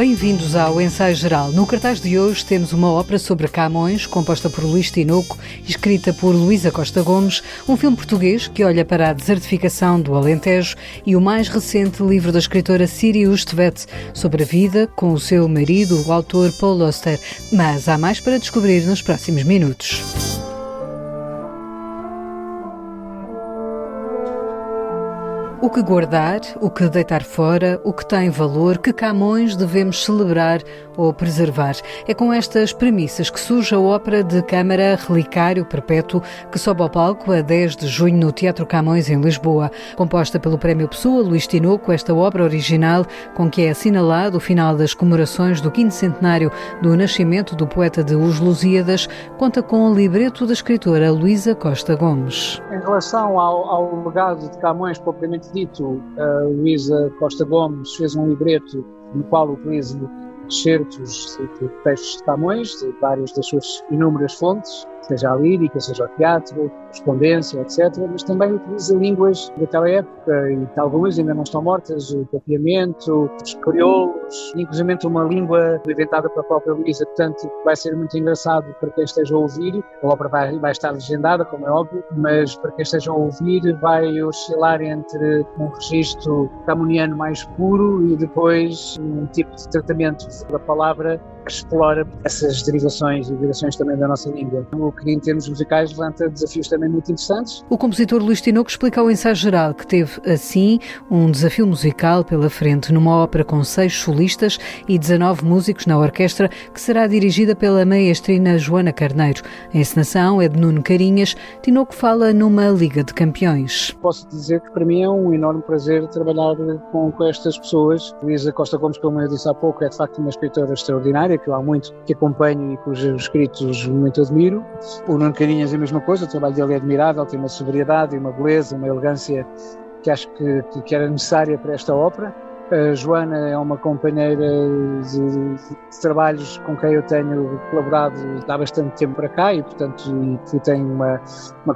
Bem-vindos ao Ensaio Geral. No cartaz de hoje temos uma ópera sobre Camões, composta por Luís Tinoco e escrita por Luísa Costa Gomes, um filme português que olha para a desertificação do Alentejo e o mais recente livro da escritora Ciri Ustvedt sobre a vida com o seu marido, o autor Paul Auster. Mas há mais para descobrir nos próximos minutos. O que guardar, o que deitar fora, o que tem valor, que Camões devemos celebrar ou preservar. É com estas premissas que surge a ópera de câmara Relicário Perpétuo, que sobe ao palco a 10 de junho no Teatro Camões, em Lisboa. Composta pelo Prémio Pessoa, Luís Tinoco, esta obra original, com que é assinalado o final das comemorações do 5º centenário do nascimento do poeta de Os Lusíadas, conta com o libreto da escritora Luísa Costa Gomes. Em relação ao legado de Camões, propriamente dito, a Luísa Costa Gomes fez um libreto no qual utiliza excertos de textos de Camões, de várias das suas inúmeras fontes, seja a lírica, seja o teatro, correspondência, etc., mas também utiliza línguas daquela época, e algumas ainda não estão mortas, o papiamento, os crioulos, inclusive uma língua inventada pela própria Luísa. Portanto, vai ser muito engraçado para quem esteja a ouvir. A ópera vai estar legendada, como é óbvio, mas para quem esteja a ouvir vai oscilar entre um registro camoniano mais puro e depois um tipo de tratamento da palavra que explora essas derivações e virações também da nossa língua. O que em termos musicais levanta desafios também muito interessantes. O compositor Luís Tinoco explica ao Ensaio Geral que teve, assim, um desafio musical pela frente numa ópera com 6 solistas e 19 músicos na orquestra, que será dirigida pela maestrina Joana Carneiro. A encenação é de Nuno Carinhas. Tinoco fala numa Liga de Campeões. Posso dizer que para mim é um enorme prazer trabalhar com estas pessoas. Luísa Costa Gomes, como eu disse há pouco, é de facto uma escritora extraordinária, que eu há muito que acompanho e cujos escritos muito admiro. O Nuno Carinhas é a mesma coisa, o trabalho dele é admirável, tem uma sobriedade, uma beleza, uma elegância que acho que era necessária para esta ópera. A Joana é uma companheira de trabalhos com quem eu tenho colaborado há bastante tempo para cá e, portanto, tem uma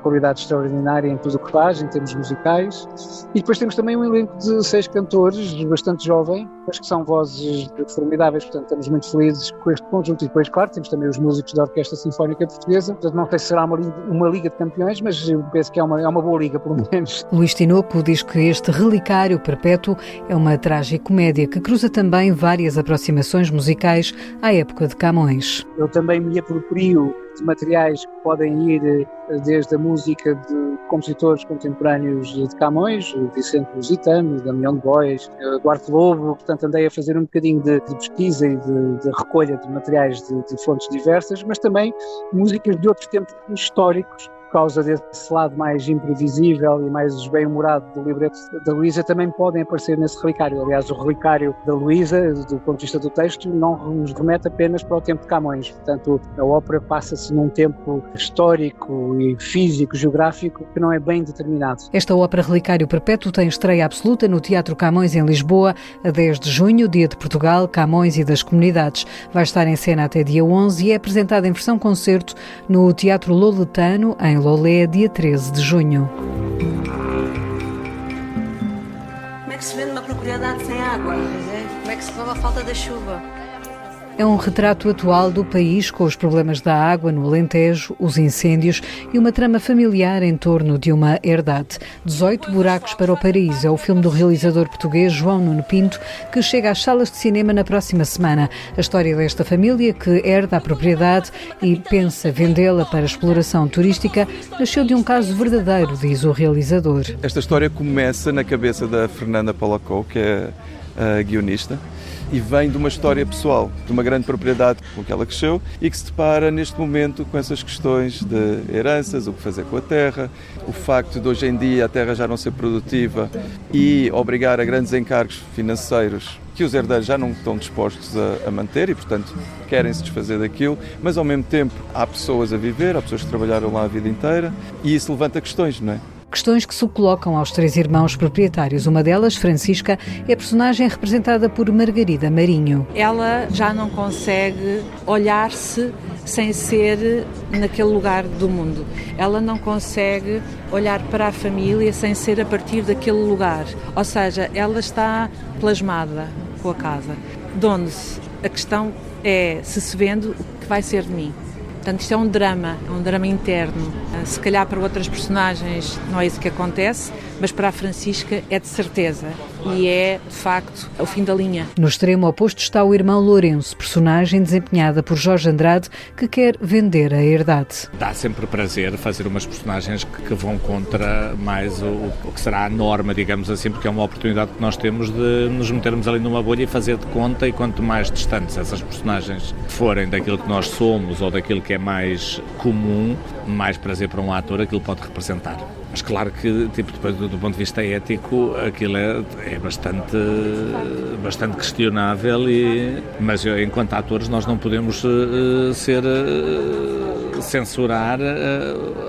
qualidade extraordinária em tudo o que faz, em termos musicais. E depois temos também um elenco de 6 cantores, bastante jovem, mas que são vozes formidáveis, portanto, estamos muito felizes com este conjunto. E depois, claro, temos também os músicos da Orquestra Sinfónica Portuguesa. Portanto, não sei se será uma liga de campeões, mas eu penso que é uma boa liga, pelo menos. Luís Tinoco diz que este Relicário Perpétuo é uma comédia que cruza também várias aproximações musicais à época de Camões. Eu também me aproprio de materiais que podem ir desde a música de compositores contemporâneos de Camões, Vicente Lusitano, Damião de Góis, Duarte Lobo. Portanto, andei a fazer um bocadinho de pesquisa e de recolha de materiais de fontes diversas, mas também músicas de outros tempos históricos. Por causa desse lado mais imprevisível e mais bem-humorado do libreto da Luísa, também podem aparecer nesse relicário. Aliás, o relicário da Luísa, do ponto de vista do texto, não nos remete apenas para o tempo de Camões. Portanto, a ópera passa-se num tempo histórico e físico, geográfico, que não é bem determinado. Esta ópera Relicário Perpétuo tem estreia absoluta no Teatro Camões, em Lisboa, a 10 de junho, Dia de Portugal, Camões e das Comunidades. Vai estar em cena até dia 11 e é apresentada em versão concerto no Teatro Loletano, em Lolé, dia 13 de junho. Como é que se vende uma propriedade sem água? Como é que se prova a falta da chuva? É um retrato atual do país, com os problemas da água no Alentejo, os incêndios e uma trama familiar em torno de uma herdade. 18 buracos para o paraíso é o filme do realizador português João Nuno Pinto, que chega às salas de cinema na próxima semana. A história desta família, que herda a propriedade e pensa vendê-la para exploração turística, nasceu de um caso verdadeiro, diz o realizador. Esta história começa na cabeça da Fernanda Polacó, que é a guionista, e vem de uma história pessoal, de uma grande propriedade com que ela cresceu e que se depara neste momento com essas questões de heranças, o que fazer com a terra, o facto de hoje em dia a terra já não ser produtiva e obrigar a grandes encargos financeiros que os herdeiros já não estão dispostos a manter e, portanto, querem se desfazer daquilo, mas ao mesmo tempo há pessoas a viver, há pessoas que trabalharam lá a vida inteira e isso levanta questões, não é? Questões que se colocam aos 3 irmãos proprietários. Uma delas, Francisca, é a personagem representada por Margarida Marinho. Ela já não consegue olhar-se sem ser naquele lugar do mundo. Ela não consegue olhar para a família sem ser a partir daquele lugar. Ou seja, ela está plasmada com a casa. de onde a questão é se vende, o que vai ser de mim. Portanto, isto é um drama interno. Se calhar para outras personagens não é isso que acontece, mas para a Francisca é de certeza. E é, de facto, o fim da linha. No extremo oposto está o irmão Lourenço, personagem desempenhada por Jorge Andrade, que quer vender a herdade. Dá sempre prazer fazer umas personagens que vão contra mais o que será a norma, digamos assim, porque é uma oportunidade que nós temos de nos metermos ali numa bolha e fazer de conta, e quanto mais distantes essas personagens forem daquilo que nós somos ou daquilo que é mais comum, mais prazer para um ator aquilo pode representar. Mas claro que, depois do ponto de vista ético, aquilo é bastante questionável, mas enquanto atores nós não podemos censurar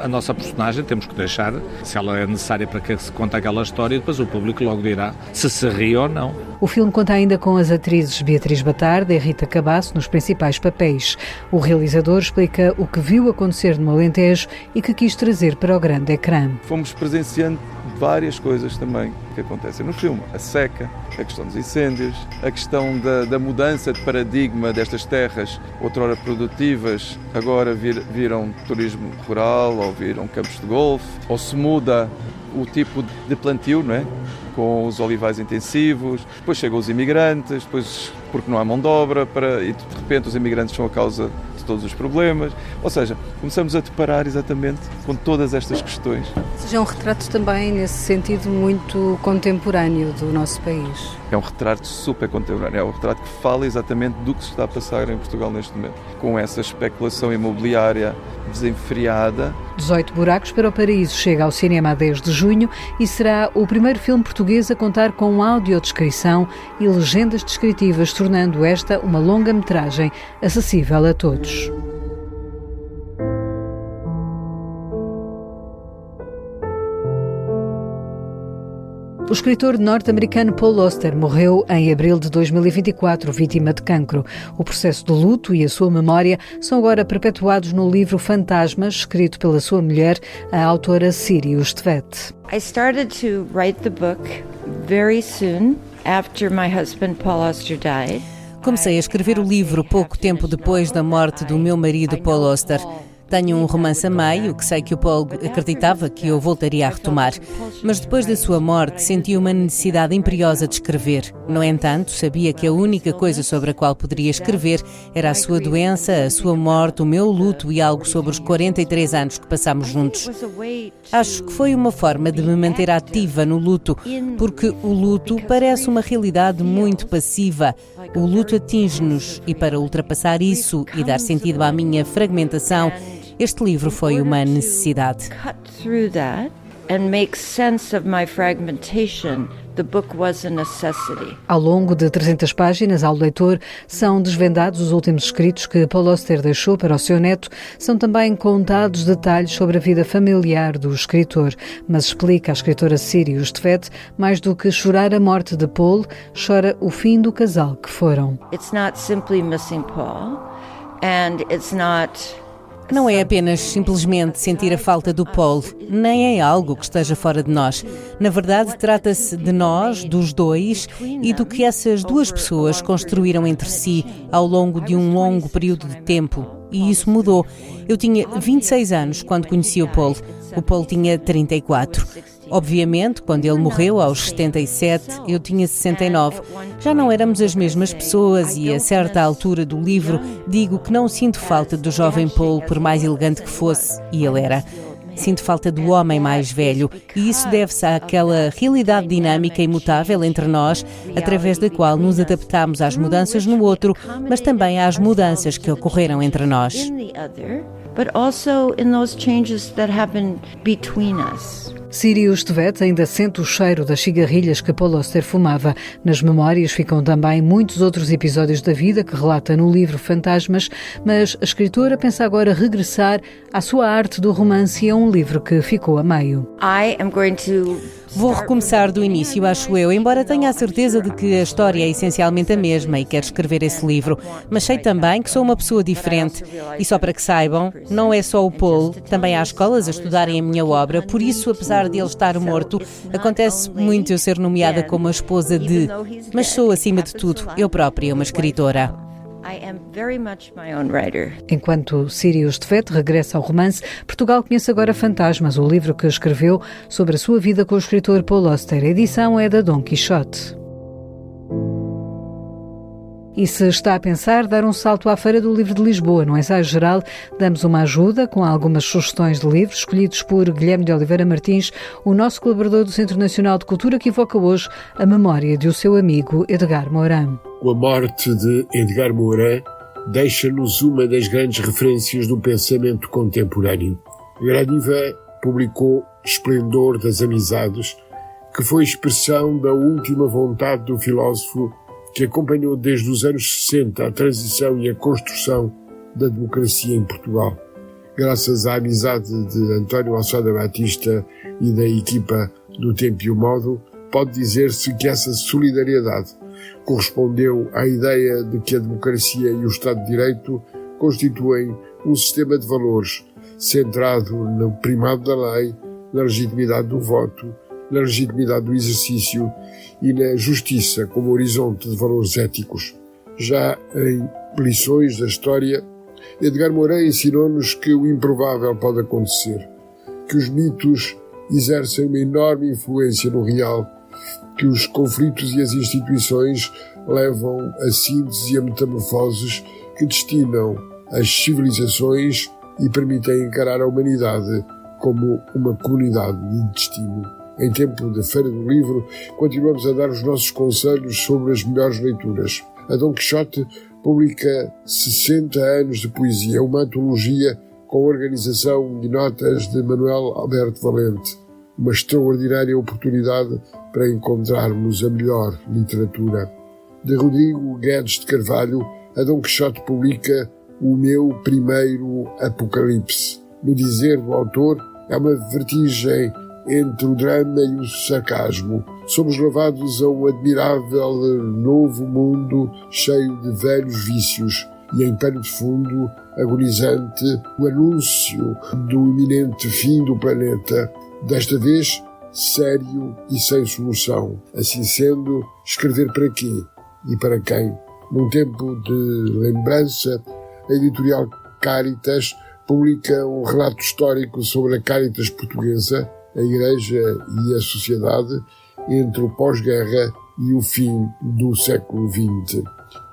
a nossa personagem, temos que deixar, se ela é necessária para que se conte aquela história, e depois o público logo dirá se ri ou não. O filme conta ainda com as atrizes Beatriz Batarda e Rita Cabasso nos principais papéis. O realizador explica o que viu acontecer no Alentejo e que quis trazer para o grande ecrã. Fomos presenciando várias coisas também que acontecem no filme. A seca, a questão dos incêndios, a questão da mudança de paradigma destas terras, outrora produtivas, agora viram turismo rural ou viram campos de golfe, ou se muda o tipo de plantio, não é? Com os olivais intensivos, depois chegam os imigrantes, depois porque não há mão de obra, e de repente os imigrantes são a causa de todos os problemas. Ou seja, começamos a deparar exatamente com todas estas questões. Ou seja, é um retrato também, nesse sentido, muito contemporâneo do nosso país. É um retrato super contemporâneo, é um retrato que fala exatamente do que se está a passar em Portugal neste momento, com essa especulação imobiliária desenfreada. 18 Buracos para o Paraíso chega ao cinema a 10 de junho e será o primeiro filme português a contar com audiodescrição e legendas descritivas, tornando esta uma longa-metragem acessível a todos. O escritor norte-americano Paul Auster morreu em abril de 2024, vítima de cancro. O processo de luto e a sua memória são agora perpetuados no livro Fantasmas, escrito pela sua mulher, a autora Sirius Tvet. I started to write the book very soon after my husband Paul Auster died. Comecei a escrever o livro pouco tempo depois da morte do meu marido Paul Auster. Tenho um romance a meio, que sei que o Paul acreditava que eu voltaria a retomar. Mas depois da sua morte senti uma necessidade imperiosa de escrever. No entanto, sabia que a única coisa sobre a qual poderia escrever era a sua doença, a sua morte, o meu luto e algo sobre os 43 anos que passámos juntos. Acho que foi uma forma de me manter ativa no luto, porque o luto parece uma realidade muito passiva. O luto atinge-nos e para ultrapassar isso e dar sentido à minha fragmentação, este livro foi uma necessidade. Ao longo de 300 páginas, ao leitor, são desvendados os últimos escritos que Paul Auster deixou para o seu neto. São também contados detalhes sobre a vida familiar do escritor. Mas explica a escritora Sirius Tvet, mais do que chorar a morte de Paul, chora o fim do casal que foram. It's not simply missing Paul, and it's not... Não é apenas simplesmente sentir a falta do Paul, nem é algo que esteja fora de nós. Na verdade, trata-se de nós, dos dois, e do que essas duas pessoas construíram entre si ao longo de um longo período de tempo. E isso mudou. Eu tinha 26 anos quando conheci o Paul. O Paul tinha 34. Obviamente, quando ele morreu aos 77, eu tinha 69. Já não éramos as mesmas pessoas e, a certa altura do livro, digo que não sinto falta do jovem Paul, por mais elegante que fosse, e ele era. Sinto falta do homem mais velho, e isso deve-se àquela realidade dinâmica e imutável entre nós, através da qual nos adaptamos às mudanças no outro, mas também às mudanças que ocorreram entre nós. But also in those changes that happen between us. Sirius Tvet ainda sente o cheiro das cigarrilhas que Paul Auster fumava. Nas memórias ficam também muitos outros episódios da vida que relata no livro Fantasmas, mas a escritora pensa agora regressar à sua arte do romance e a um livro que ficou a meio. Vou recomeçar do início, acho eu, embora tenha a certeza de que a história é essencialmente a mesma e quero escrever esse livro. Mas sei também que sou uma pessoa diferente. E só para que saibam, não é só o Paul, também há escolas a estudarem a minha obra, por isso, apesar apesar de ele estar morto. Acontece muito eu ser nomeada como a esposa de, mas sou, acima de tudo, eu própria uma escritora. Enquanto Sirius Tefet regressa ao romance, Portugal conhece agora Fantasmas, o livro que escreveu sobre a sua vida com o escritor Paul Auster. A edição é da Dom Quixote. E se está a pensar dar um salto à Feira do Livro de Lisboa, no ensaio geral, damos uma ajuda com algumas sugestões de livros escolhidos por Guilherme de Oliveira Martins, o nosso colaborador do Centro Nacional de Cultura, que evoca hoje a memória de o seu amigo Edgar Morin. Com a morte de Edgar Morin, deixa-nos uma das grandes referências do pensamento contemporâneo. Granivet publicou Esplendor das Amizades, que foi expressão da última vontade do filósofo que acompanhou desde os anos 60 a transição e a construção da democracia em Portugal. Graças à amizade de António Alçada Batista e da equipa do Tempo e o Modo, pode dizer-se que essa solidariedade correspondeu à ideia de que a democracia e o Estado de Direito constituem um sistema de valores centrado no primado da lei, na legitimidade do voto, na legitimidade do exercício e na justiça como horizonte de valores éticos. Já em Lições da História, Edgar Morin ensinou-nos que o improvável pode acontecer, que os mitos exercem uma enorme influência no real, que os conflitos e as instituições levam a síntese e a metamorfoses que destinam as civilizações e permitem encarar a humanidade como uma comunidade de destino. Em tempo da Feira do Livro, continuamos a dar os nossos conselhos sobre as melhores leituras. A Dom Quixote publica 60 anos de poesia, uma antologia com organização de notas de Manuel Alberto Valente. Uma extraordinária oportunidade para encontrarmos a melhor literatura. De Rodrigo Guedes de Carvalho, a Dom Quixote publica O Meu Primeiro Apocalipse. No dizer do autor, é uma vertigem entre o drama e o sarcasmo. Somos levados a um admirável novo mundo cheio de velhos vícios e em pano de fundo, agonizante, o anúncio do iminente fim do planeta, desta vez sério e sem solução. Assim sendo, escrever para quê e para quem? Num tempo de lembrança, a editorial Caritas publica um relato histórico sobre a Caritas portuguesa, a Igreja e a sociedade entre o pós-guerra e o fim do século XX.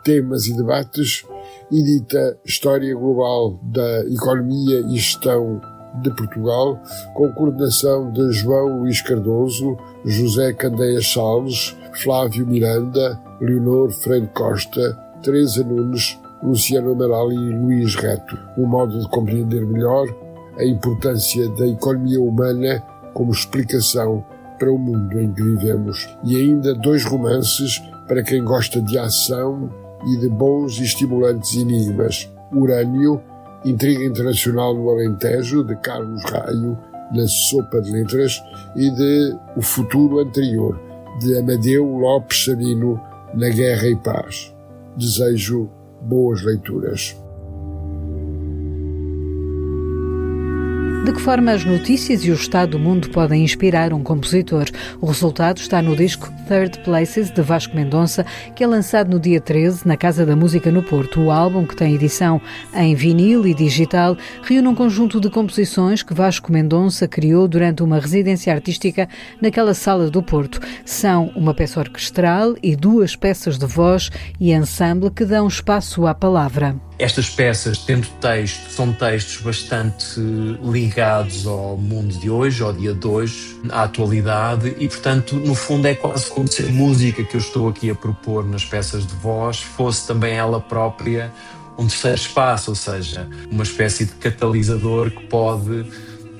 Temas e debates, edita História Global da Economia e Gestão de Portugal, com coordenação de João Luís Cardoso, José Candeias Salles, Flávio Miranda, Leonor Freire Costa, Teresa Nunes, Luciano Amaral e Luís Reto. Um modo de compreender melhor a importância da economia humana como explicação para o mundo em que vivemos. E ainda 2 romances para quem gosta de ação e de bons e estimulantes enigmas. Urânio, Intriga Internacional no Alentejo, de Carlos Raio, na Sopa de Letras, e de O Futuro Anterior, de Amadeu Lopes Sabino, na Guerra e Paz. Desejo boas leituras. De que forma as notícias e o estado do mundo podem inspirar um compositor? O resultado está no disco Third Places, de Vasco Mendonça, que é lançado no dia 13, na Casa da Música no Porto. O álbum, que tem edição em vinil e digital, reúne um conjunto de composições que Vasco Mendonça criou durante uma residência artística naquela sala do Porto. São uma peça orquestral e 2 peças de voz e ensemble que dão espaço à palavra. Estas peças, tendo texto, são textos bastante ligados ao mundo de hoje, ao dia de hoje, à atualidade e, portanto, no fundo é quase como se a música que eu estou aqui a propor nas peças de voz fosse também ela própria um terceiro espaço, ou seja, uma espécie de catalisador que pode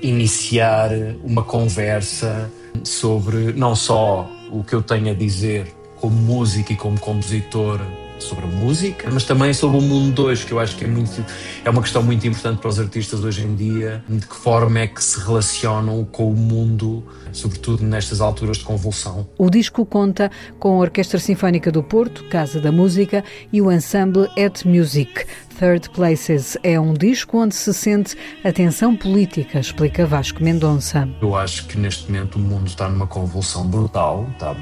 iniciar uma conversa sobre não só o que eu tenho a dizer como músico e como compositor sobre a música, mas também sobre o mundo 2, que eu acho que é uma questão muito importante para os artistas hoje em dia, de que forma é que se relacionam com o mundo, sobretudo nestas alturas de convulsão. O disco conta com a Orquestra Sinfónica do Porto, Casa da Música, e o ensemble Et Music. Third Places é um disco onde se sente a tensão política, explica Vasco Mendonça. Eu acho que neste momento o mundo está numa convulsão brutal, está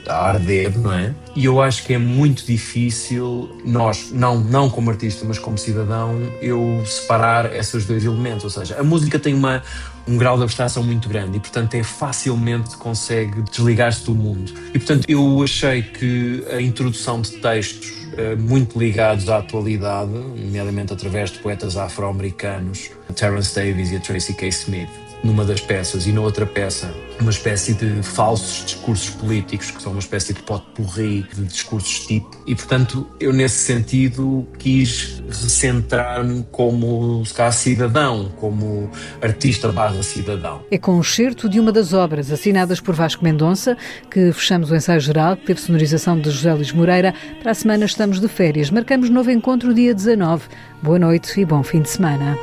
a arder, não é? E eu acho que é muito difícil nós, não como artista, mas como cidadão, eu separar esses dois elementos. Ou seja, a música tem um grau de abstração muito grande e, portanto, facilmente consegue desligar-se do mundo. E, portanto, eu achei que a introdução de textos muito ligados à atualidade, nomeadamente através de poetas afro-americanos, a Terence Davies e a Tracy K. Smith, numa das peças, e na outra peça uma espécie de falsos discursos políticos, que são uma espécie de pot-pourri de discursos tipo, e portanto eu nesse sentido quis recentrar-me como se calhar cidadão, como artista/cidadão. É com um excerto de uma das obras assinadas por Vasco Mendonça que fechamos o ensaio geral, que teve sonorização de José Luís Moreira. Para a semana estamos de férias, marcamos novo encontro dia 19. Boa noite e bom fim de semana.